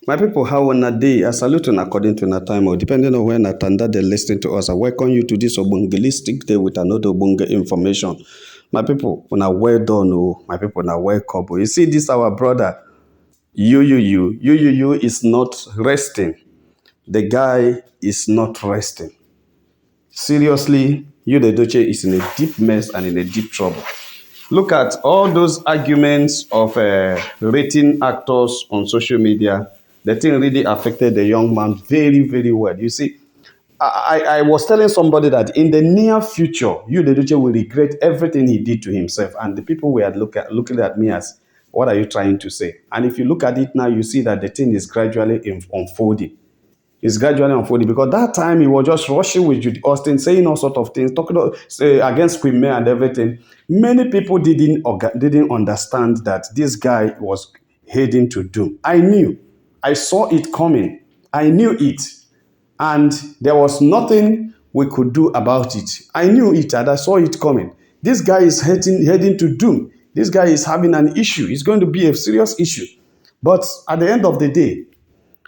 My people, how on a day? I salute you according to na time or depending on when at that they listen to us. I welcome you to this Obungelistic day with another Obunge information. My people, when I well done, oh, my people, when I welcome. You see, this our brother, you is not resting. The guy is not resting. Seriously, Yul Edochie is in a deep mess and in a deep trouble. Look at all those arguments of rating actors on social media. The thing really affected the young man very, very well. You see, I was telling somebody that in the near future, Yul Edochie will regret everything he did to himself. And the people were looking at me as, what are you trying to say? And if you look at it now, you see that the thing is gradually unfolding. It's gradually unfolding because that time he was just rushing with Judy Austin, saying all sort of things, talking against Queen May and everything. Many people didn't understand that this guy was heading to doom. I knew. I saw it coming. I knew it. And there was nothing we could do about it. I knew it and I saw it coming. This guy is heading to doom. This guy is having an issue. It's going to be a serious issue. But at the end of the day,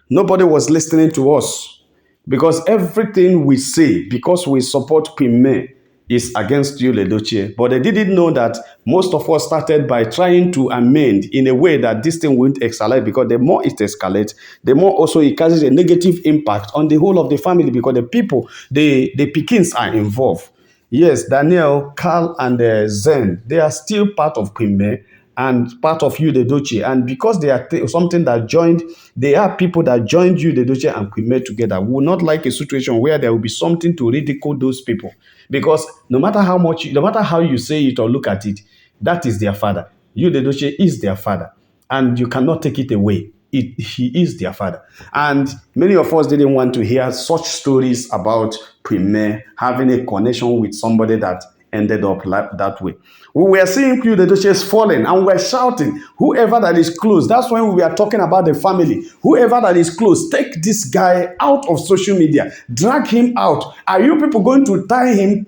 nobody was listening to us because everything we say, because we support Queen May, is against Yul Edochie. But they didn't know that most of us started by trying to amend in a way that this thing won't escalate, because the more it escalates, the more also it causes a negative impact on the whole of the family, because the people, the Pikins are involved. Yes, Daniel, Carl, and Zen, they are still part of Queen May and part of Yul Edochie. And because they are something that joined, they are people that joined Yul Edochie and Queen May together. We will not like a situation where there will be something to ridicule those people. Because no matter how you say it or look at it, that is their father. Yul Edochie is their father. And you cannot take it away. He is their father. And many of us didn't want to hear such stories about Queen May having a connection with somebody that ended up that way. We were seeing Yul Edochie falling and we're shouting, whoever that is close. That's when we are talking about the family. Whoever that is close, take this guy out of social media. Drag him out. Are you people going to tie him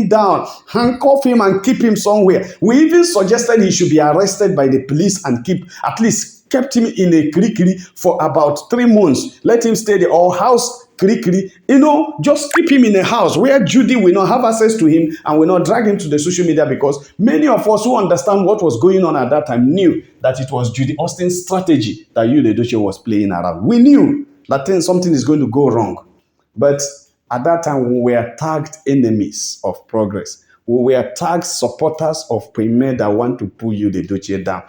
down, handcuff him and keep him somewhere? We even suggested he should be arrested by the police and kept him in a kirikiri for about 3 months. Let him stay there, or house kirikiri. Just keep him in a house where Judy will not have access to him and will not drag him to the social media, because many of us who understand what was going on at that time knew that it was Judy Austin's strategy that Yul Edochie was playing around. We knew that something is going to go wrong. But at that time, we were tagged enemies of progress. We were tagged supporters of Queen May that want to pull Yul Edochie down.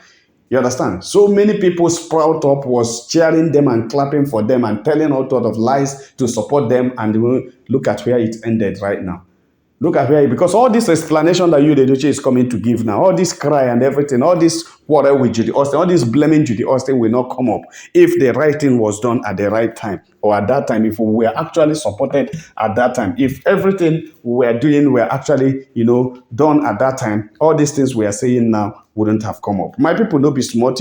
You understand? So many people sprout up, was cheering them and clapping for them and telling all sorts of lies to support them. And look at where it ended right now. Look at where, because all this explanation that Yul Edochie is coming to give now, all this cry and everything, all this quarrel with Judy Austin, all this blaming Judy Austin will not come up if the right thing was done at the right time, or at that time, if we were actually supported at that time, if everything we were doing were actually, done at that time, all these things we are saying now wouldn't have come up. My people, don't be smart,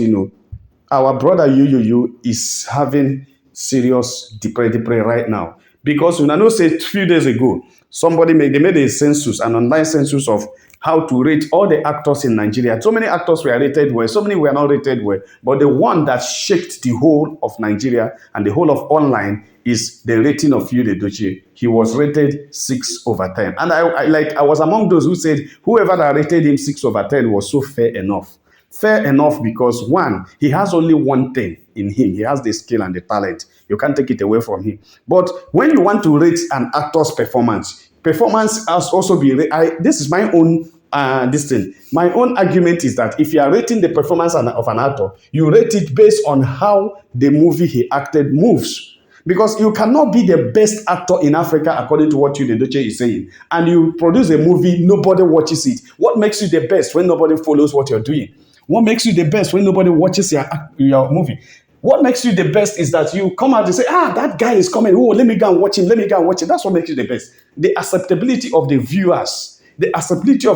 Our brother Yu is having serious depression right now. Because when I know, say a few days ago, they made a census, an online census of how to rate all the actors in Nigeria. So many actors were rated well, so many were not rated well. But the one that shaked the whole of Nigeria and the whole of online is the rating of Yul Edochie. He was rated 6/10. And I was among those who said whoever that rated him 6/10 was so fair enough. Fair enough because, one, he has only one thing in him. He has the skill and the talent. You can't take it away from him. But when you want to rate an actor's performance has also been... This is my own My own argument is that if you are rating the performance of an actor, you rate it based on how the movie he acted moves. Because you cannot be the best actor in Africa according to what Yul Edochie is saying. And you produce a movie, nobody watches it. What makes you the best when nobody follows what you're doing? What makes you the best when nobody watches your movie? What makes you the best is that you come out and say, that guy is coming. Oh, let me go and watch him. That's what makes you the best. The acceptability of the viewers, the acceptability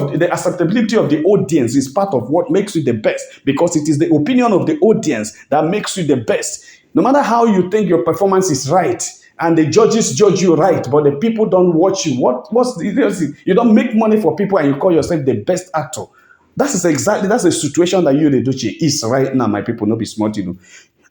of the audience is part of what makes you the best, because it is the opinion of the audience that makes you the best. No matter how you think your performance is right, and the judges judge you right, but the people don't watch you. What's the reason? You don't make money for people and you call yourself the best actor. That's the situation that Yul Edochie is right now, my people. Not be smart,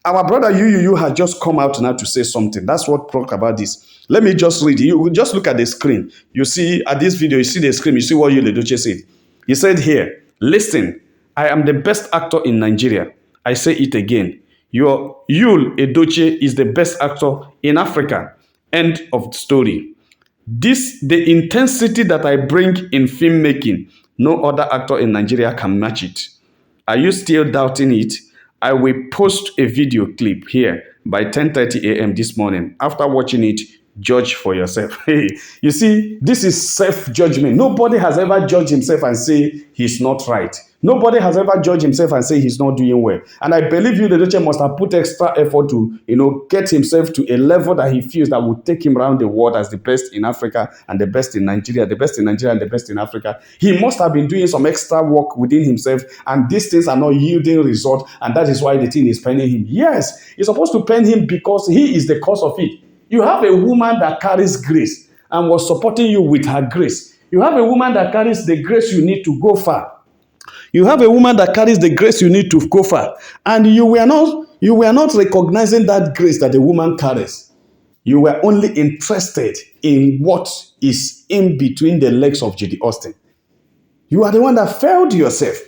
Our brother you has just come out now to say something. That's what talk about this. Let me just read. You just look at the screen. You see at this video, you see the screen, you see what Yul Edochie said. He said here, listen, I am the best actor in Nigeria. I say it again. Your Yul Edochie is the best actor in Africa. End of story. The intensity that I bring in filmmaking, no other actor in Nigeria can match it. Are you still doubting it? I will post a video clip here by 10:30 a.m. this morning. After watching it, judge for yourself. Hey, you see, this is self-judgment. Nobody has ever judged himself and say he's not right. Nobody has ever judged himself and say he's not doing well. And I believe Yul Edochie must have put extra effort to, get himself to a level that he feels that will take him around the world as the best in Africa and the best in Nigeria, the best in Nigeria and the best in Africa. He must have been doing some extra work within himself, and these things are not yielding result, and that is why the thing is paining him. Yes, it's supposed to pain him because he is the cause of it. You have a woman that carries grace and was supporting you with her grace. You have a woman that carries the grace you need to go far. You have a woman that carries the grace you need to go far. And you were not recognizing that grace that the woman carries. You were only interested in what is in between the legs of Judy Austin. You are the one that failed yourself.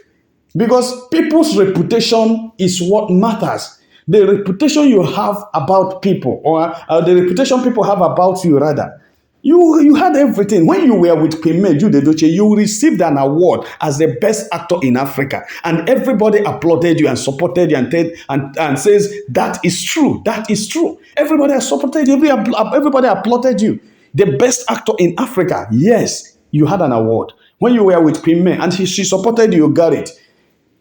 Because people's reputation is what matters. The reputation you have about people, or the reputation people have about you, rather. You had everything. When you were with Queen Yul Edochie, you received an award as the best actor in Africa. And everybody applauded you and supported you and says, that is true. That is true. Everybody has supported you. Everybody applauded you. The best actor in Africa. Yes, you had an award. When you were with Queen May and she supported you, you got it.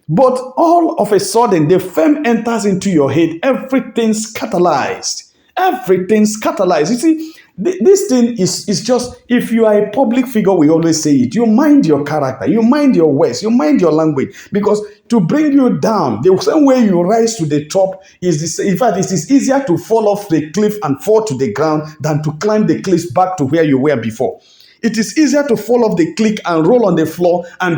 But all of a sudden, the fame enters into your head. Everything's catalyzed. Everything's catalyzed. You see, this thing is just, if you are a public figure, we always say it, you mind your character, you mind your words, you mind your language, because to bring you down, the same way you rise to the top, in fact, it is easier to fall off the cliff and fall to the ground than to climb the cliff back to where you were before. It is easier to fall off the cliff and roll on the floor and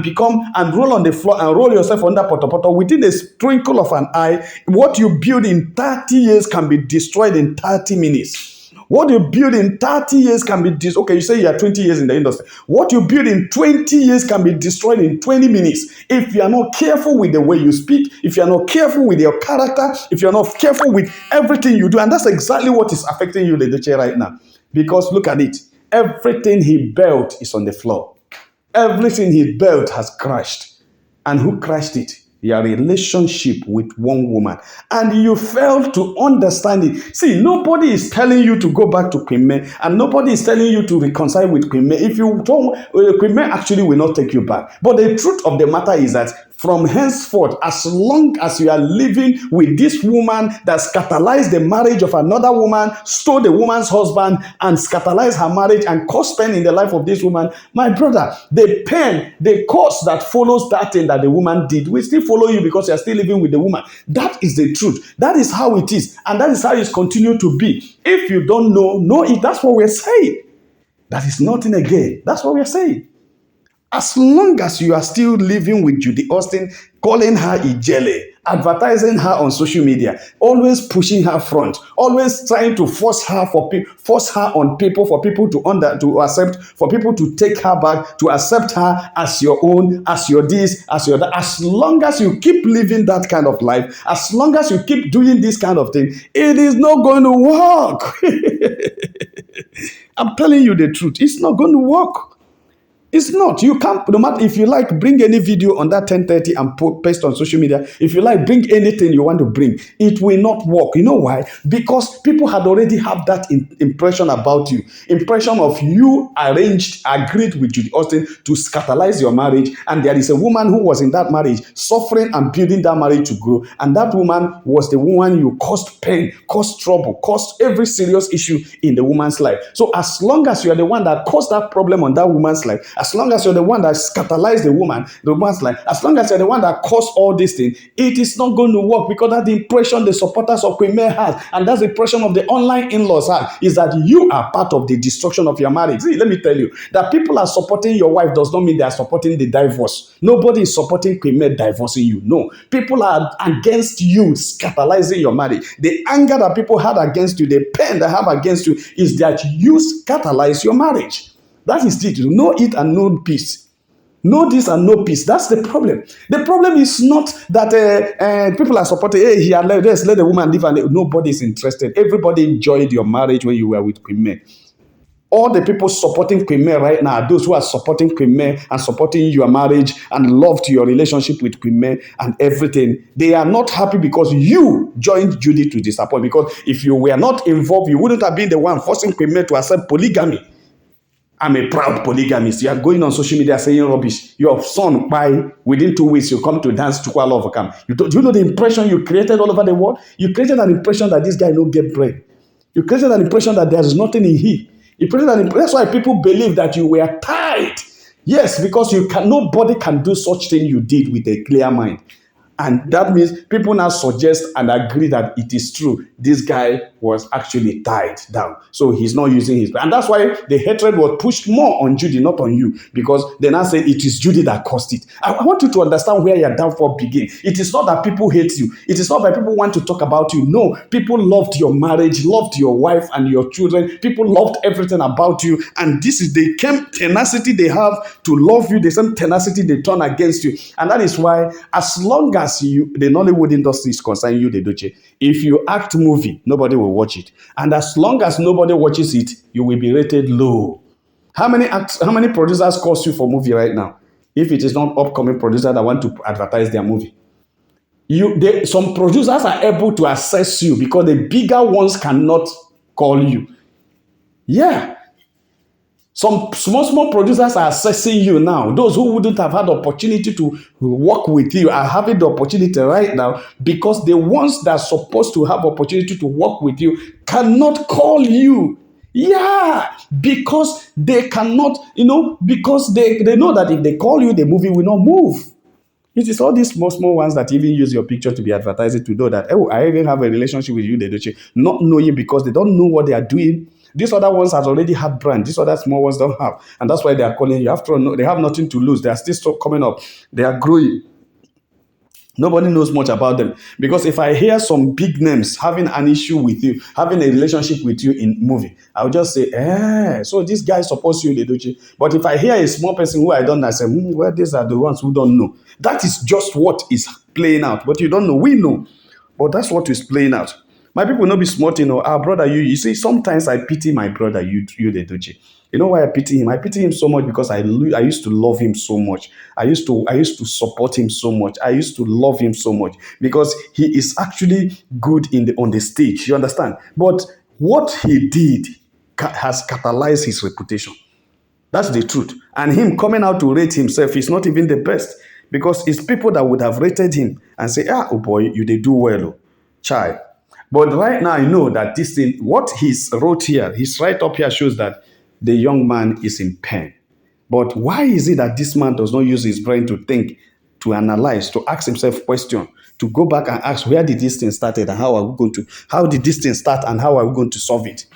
roll yourself under poto. Within a twinkle of an eye, what you build in 30 years can be destroyed in 30 minutes. What you build in 30 years can be destroyed. Okay, you say you are 20 years in the industry. What you build in 20 years can be destroyed in 20 minutes. If you are not careful with the way you speak, if you are not careful with your character, if you are not careful with everything you do. And that's exactly what is affecting Yul Edochie right now. Because look at it. Everything he built is on the floor. Everything he built has crashed. And who crashed it? Your relationship with one woman. And you fail to understand it. See, nobody is telling you to go back to Queen May, and nobody is telling you to reconcile with Queen May. If you don't, Queen May actually will not take you back. But the truth of the matter is that from henceforth, as long as you are living with this woman that scandalized the marriage of another woman, stole the woman's husband, and scandalized her marriage and caused pain in the life of this woman, my brother, the pain, the cause that follows that thing that the woman did will still follow you because you are still living with the woman. That is the truth. That is how it is. And that is how it's continued to be. If you don't know it. That's what we're saying. That is nothing again. That's what we're saying. As long as you are still living with Judy Austin, calling her Ijele, advertising her on social media, always pushing her front, always trying to force her on people, for people to accept, for people to take her back, to accept her as your own, as your this, as your that. As long as you keep living that kind of life, as long as you keep doing this kind of thing, it is not going to work. I'm telling you the truth. It's not going to work. It's not. You can't, no matter if you like, bring any video on that 10:30 and paste on social media. If you like, bring anything you want to bring. It will not work. You know why? Because people had already have that impression about you. Impression of you agreed with Judy Austin to scandalize your marriage. And there is a woman who was in that marriage, suffering and building that marriage to grow. And that woman was the woman you caused pain, caused trouble, caused every serious issue in the woman's life. So as long as you are the one that caused that problem on that woman's life, as long as you're the one that scandalized the woman's life, as long as you're the one that caused all these things, it is not going to work, because that's the impression the supporters of Queen May has, and that's the impression of the online in-laws have, is that you are part of the destruction of your marriage. See, let me tell you, that people are supporting your wife does not mean they are supporting the divorce. Nobody is supporting Queen May divorcing you. No. People are against you scandalizing your marriage. The anger that people had against you, the pain they have against you, is that you scandalize your marriage. That is it. Know it and know peace. Know this and know peace. That's the problem. The problem is not that people are supporting, hey, here, let the woman live, and nobody is interested. Everybody enjoyed your marriage when you were with Queen May. All the people supporting Queen May right now are those who are supporting Queen May and supporting your marriage and loved your relationship with Queen May and everything. They are not happy because you joined Judy to disappoint. Because if you were not involved, you wouldn't have been the one forcing Queen May to accept polygamy. I'm a proud polygamist. You are going on social media saying rubbish. Your son, by within 2 weeks, you come to dance to Kuala Overcome. Do you know the impression you created all over the world? You created an impression that this guy no get bread. You created an impression that there is nothing in him. You created an impression. That's why people believe that you were tied. Yes, because nobody can do such thing you did with a clear mind. And that means people now suggest and agree that it is true. This guy was actually tied down. So he's not using his. And that's why the hatred was pushed more on Judy, not on you. Because they now say it is Judy that caused it. I want you to understand where your downfall begins. It is not that people hate you. It is not that people want to talk about you. No, people loved your marriage, loved your wife and your children. People loved everything about you. And this is the tenacity they have to love you, the same tenacity they turn against you. And that is why, as long as the Nollywood industry is concerned, Yul Edochie, if you act movie, nobody will watch it. And as long as nobody watches it, you will be rated low. How many producers cost you for movie right now? If it is not upcoming producers that want to advertise their movie. Some producers are able to access you because the bigger ones cannot call you. Yeah. Some small producers are accessing you now. Those who wouldn't have had the opportunity to work with you are having the opportunity right now, because the ones that are supposed to have opportunity to work with you cannot call you. Yeah, because they cannot, because they know that if they call you, the movie will not move. It is all these small ones that even use your picture to be advertising to know that, oh, I even have a relationship with you, they don't, not knowing, because they don't know what they are doing. These other ones have already had brand. These other small ones don't have. And that's why they are calling you. After all, they have nothing to lose. They are still coming up. They are growing. Nobody knows much about them. Because if I hear some big names having an issue with you, having a relationship with you in movie, I'll just say, so this guy supports you, Edochie. But if I hear a small person who I don't know, I say, well, these are the ones who don't know. That is just what is playing out. But you don't know. We know. But that's what is playing out. My people not be smart, our brother, you see, sometimes I pity my brother, Yul Edochie. You know why I pity him? I pity him so much because I used to love him so much. I used to support him so much. I used to love him so much because he is actually good on the stage. You understand? But what he did has catalyzed his reputation. That's the truth. And him coming out to rate himself is not even the best, because it's people that would have rated him and say, oh boy, you did do well, child. But right now, I know that this thing, what he's wrote here, his write-up here shows that the young man is in pain. But why is it that this man does not use his brain to think, to analyze, to ask himself questions, to go back and ask, where did this thing started and how did this thing start and how are we going to solve it?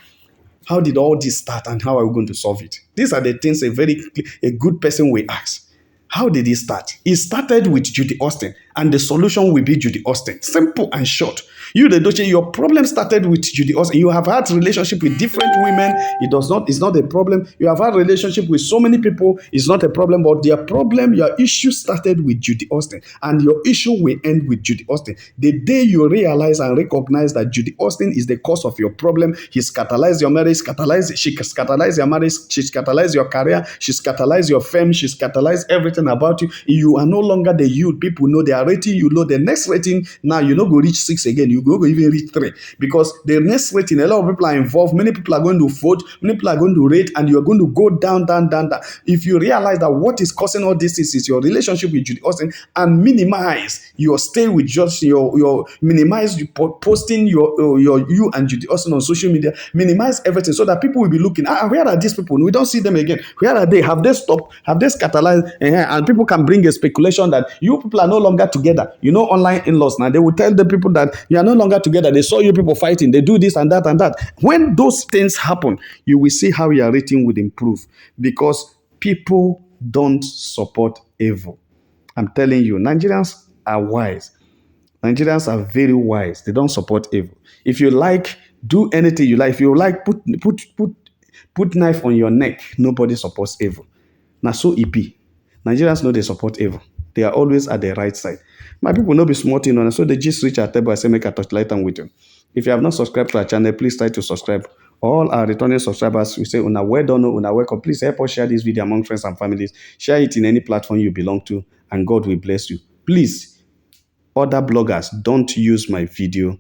How did all this start and how are we going to solve it? These are the things a good person will ask. How did it start? It started with Judy Austin, and the solution will be Judy Austin. Simple and short. Yul Edochie, your problem started with Judy Austin. You have had relationship with different women. It's not a problem. You have had relationship with so many people. It's not a problem. But your issue started with Judy Austin, and your issue will end with Judy Austin. The day you realize and recognize that Judy Austin is the cause of your problem, he's catalyzed your marriage, she catalyzed your marriage, she's catalyzed your career, she's catalyzed your fame, she's catalyzed everything about you. You are no longer the youth. People know they are rating you low, the next rating now you no go reach 6 again, you go even reach 3, because the next rating, a lot of people are involved, many people are going to vote, many people are going to rate, and you're going to go down, down, down, down. If you realize that what is causing all this is your relationship with Judy Austin, and minimize your stay with just your minimize posting your you and Judy Austin on social media, minimize everything, so that people will be looking, where are these people? We don't see them again. Where are they? Have they stopped? Have they scatterized? And people can bring a speculation that you people are no longer together. You know, online in-laws now, they will tell the people that you are no longer together. They saw you people fighting. They do this and that and that. When those things happen, you will see how your rating would improve, because people don't support evil. I'm telling you, Nigerians are wise. Nigerians are very wise. They don't support evil. If you like, do anything you like. If you like, put knife on your neck. Nobody supports evil. Now so it be. Nigerians know they support evil. They are always at the right side. My people no be smart in on, so they just reach our table. I say make a touch light and with you. If you have not subscribed to our channel, please try to subscribe. All our returning subscribers, we say una well done, una welcome. Please help us share this video among friends and families. Share it in any platform you belong to, and God will bless you. Please, other bloggers, don't use my video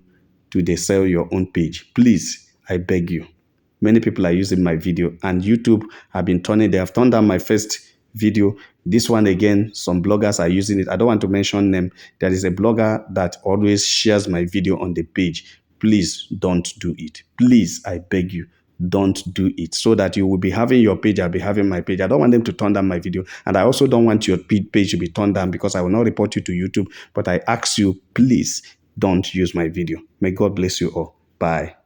to they sell your own page. Please, I beg you. Many people are using my video, and YouTube have been they have turned down my first video. This one again, some bloggers are using it. I don't want to mention them. There is a blogger that always shares my video on the page. Please don't do it. Please, I beg you, don't do it, so that you will be having your page, I'll be having my page. I don't want them to turn down my video, and I also don't want your page to be turned down, because I will not report you to YouTube. But I ask you, please don't use my video. May God bless you all. Bye.